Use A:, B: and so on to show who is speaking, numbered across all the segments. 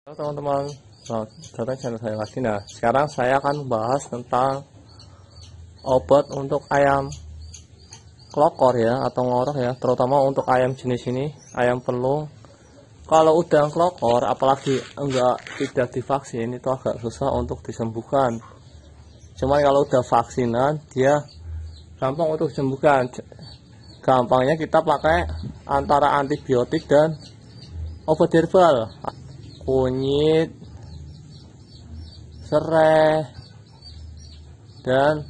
A: Halo teman-teman, selamat datang channel saya lagi. Nah, sekarang saya akan membahas tentang obat untuk ayam klokor ya, atau ngorok ya, terutama untuk ayam jenis ini, ayam pelung. Kalau udah klokor, apalagi tidak divaksin, itu agak susah untuk disembuhkan. Cuman kalau udah vaksinan, dia gampang untuk disembuhkan. Gampangnya kita pakai antara antibiotik dan obat herbal, kunyit, serai, dan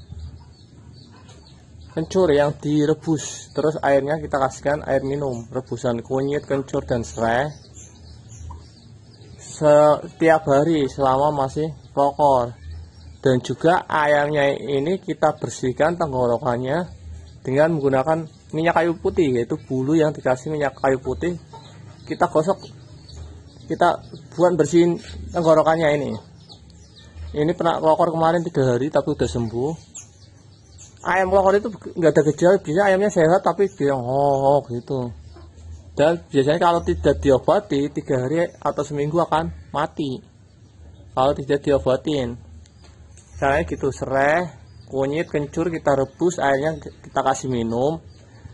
A: kencur yang direbus. Terus airnya kita kasihkan air minum, rebusan kunyit, kencur, dan serai setiap hari selama masih klokor. Dan juga ayamnya ini kita bersihkan tenggorokannya dengan menggunakan minyak kayu putih, yaitu bulu yang dikasih minyak kayu putih. Kita gosok, kita buat bersihin tenggorokannya ini. Ini pernah klokor kemarin 3 hari tapi udah sembuh. Ayam klokor itu nggak ada gejala, biasanya ayamnya sehat tapi dia gitu. Dan biasanya kalau tidak diobati 3 hari atau seminggu akan mati kalau tidak diobatin. Caranya gitu, serai, kunyit, kencur kita rebus, airnya kita kasih minum.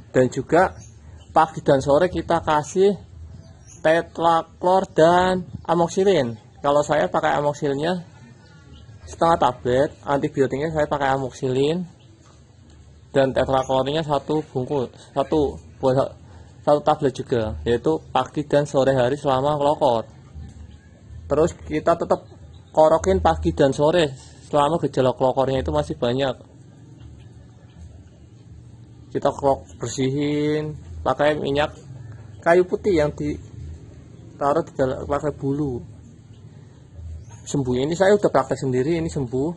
A: Dan juga pagi dan sore kita kasih tetraklor dan amoxilin. Kalau saya pakai amoxilnya setengah tablet, antibiotiknya saya pakai amoxilin, dan tetraklornya satu tablet juga, yaitu pagi dan sore hari selama klokor. Terus kita tetap korokin pagi dan sore selama gejala klokornya itu masih banyak. Kita bersihin pakai minyak kayu putih yang ditaruh di dalam, pakai bulu. Sembuh. Ini saya udah praktek sendiri, ini sembuh.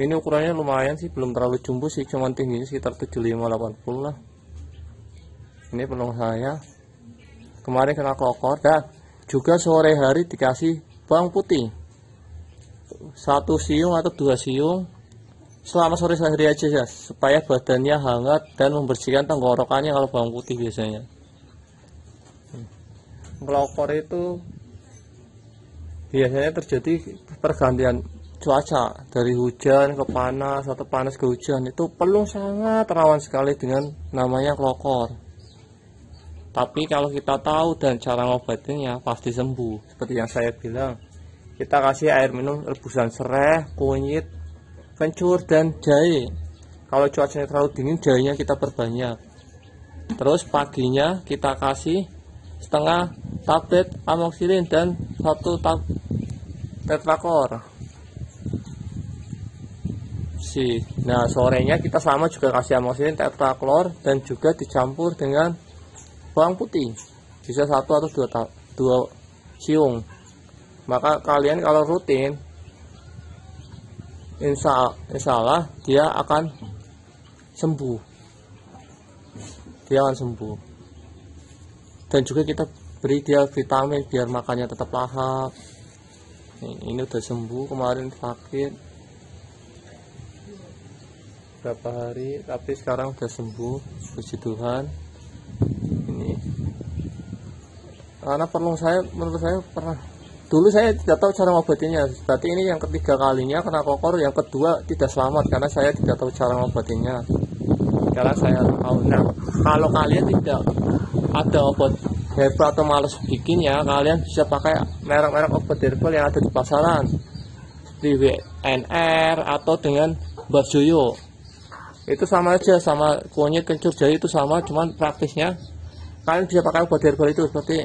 A: Ini ukurannya lumayan sih, belum terlalu jumbo sih, cuman tingginya sekitar 75-80 lah. Ini pelung saya kemarin kena klokor, dan juga sore hari dikasih bawang putih 1 siung atau 2 siung selama sore hari aja ya, supaya badannya hangat dan membersihkan tenggorokannya. Kalau bawang putih biasanya klokor itu biasanya terjadi pergantian cuaca, dari hujan ke panas atau panas ke hujan. Itu pelung sangat rawan sekali dengan namanya klokor. Tapi kalau kita tahu dan cara ngobatinnya pasti sembuh. Seperti yang saya bilang, kita kasih air minum rebusan serai, kunyit, kencur, dan jahe. Kalau cuacanya terlalu dingin, jahenya kita perbanyak. Terus paginya kita kasih setengah tablet amoxilin dan 1 tetraklor. Nah, sorenya kita sama juga kasih amoxilin, tetraklor, dan juga dicampur dengan bawang putih. Bisa 1 atau 2 siung. Maka kalian kalau rutin, insya Allah dia akan sembuh. Dia akan sembuh. Dan juga kita beri dia vitamin biar makannya tetap lahap. Ini udah sembuh, kemarin sakit berapa hari, tapi sekarang udah sembuh, puji Tuhan. Ini karena menurut saya pernah, dulu saya tidak tahu cara ngobatinya. Berarti ini yang ketiga kalinya kena klokor, yang kedua tidak selamat karena saya tidak tahu cara ngobatinya. Karena saya tahu. Nah, kalau kalian tidak ada obat herbal atau males bikinnya, kalian bisa pakai merek-merek obat herbal yang ada di pasaran, seperti WNR atau dengan Mbak Joyo. Itu sama aja, sama kunyit, kencur, jahe itu sama, cuman praktisnya kalian bisa pakai obat herbal itu seperti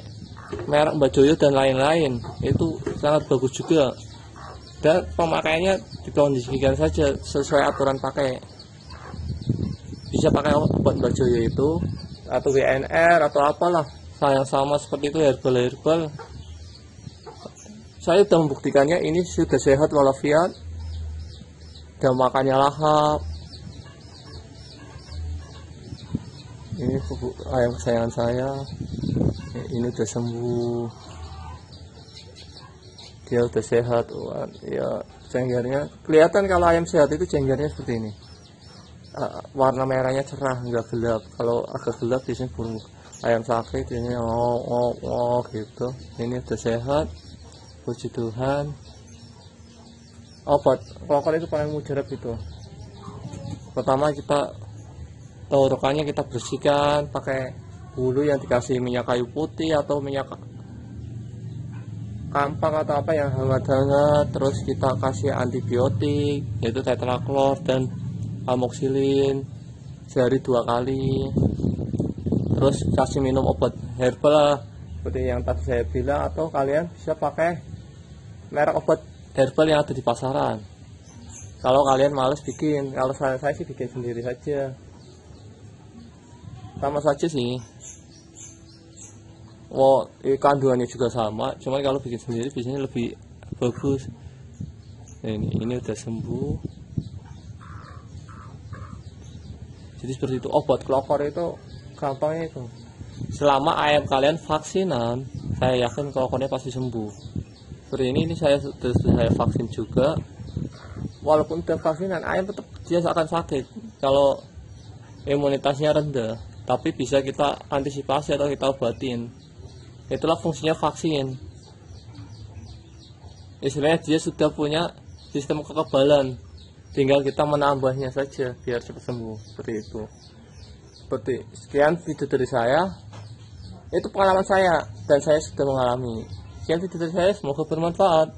A: merek Mbak Joyo dan lain-lain. Itu sangat bagus juga, dan pemakaiannya dikondisikan saja sesuai aturan pakai. Bisa pakai obat Mbak Joyo itu atau WNR atau apalah yang sama seperti itu, herbal. Saya sudah membuktikannya, ini sudah sehat walafiat dan makannya lahap. Ini ayam kesayangan saya, ini udah sembuh, dia udah sehat. Ya, cenggernya kelihatan. Kalau ayam sehat itu cenggernya seperti ini, warna merahnya cerah, nggak gelap. Kalau agak gelap biasanya burung ayam sakit. Ini gitu. Ini udah sehat, Puji Tuhan. Obat kelokor itu paling mujarab itu. Pertama kita tenggorokannya kita bersihkan pakai bulu yang dikasih minyak kayu putih atau minyak kampak atau apa yang hangat-hangat. Terus kita kasih antibiotik yaitu tetraklor dan amoxicillin sehari 2 kali. Terus kasih minum obat herbal seperti yang tadi saya bilang, atau kalian bisa pakai merek obat herbal yang ada di pasaran. Kalau kalian males bikin, kalau saya sih bikin sendiri saja. Sama saja sih. Kandungannya juga sama, cuman kalau bikin sendiri biasanya lebih bagus. Nah, ini udah sembuh. Jadi seperti itu. Obat kelokor itu gampangnya itu. Selama ayam kalian vaksinan, saya yakin kelokornya pasti sembuh. Seperti ini saya vaksin juga. Walaupun udah vaksinan, ayam tetap dia akan sakit kalau imunitasnya rendah. Tapi bisa kita antisipasi atau kita obatin. Itulah fungsinya vaksin. Istilahnya dia sudah punya sistem kekebalan, tinggal kita menambahnya saja biar cepat sembuh. Seperti itu. Seperti sekian video dari saya. Itu pengalaman saya dan saya sudah mengalami. Sekian video dari saya, semoga bermanfaat.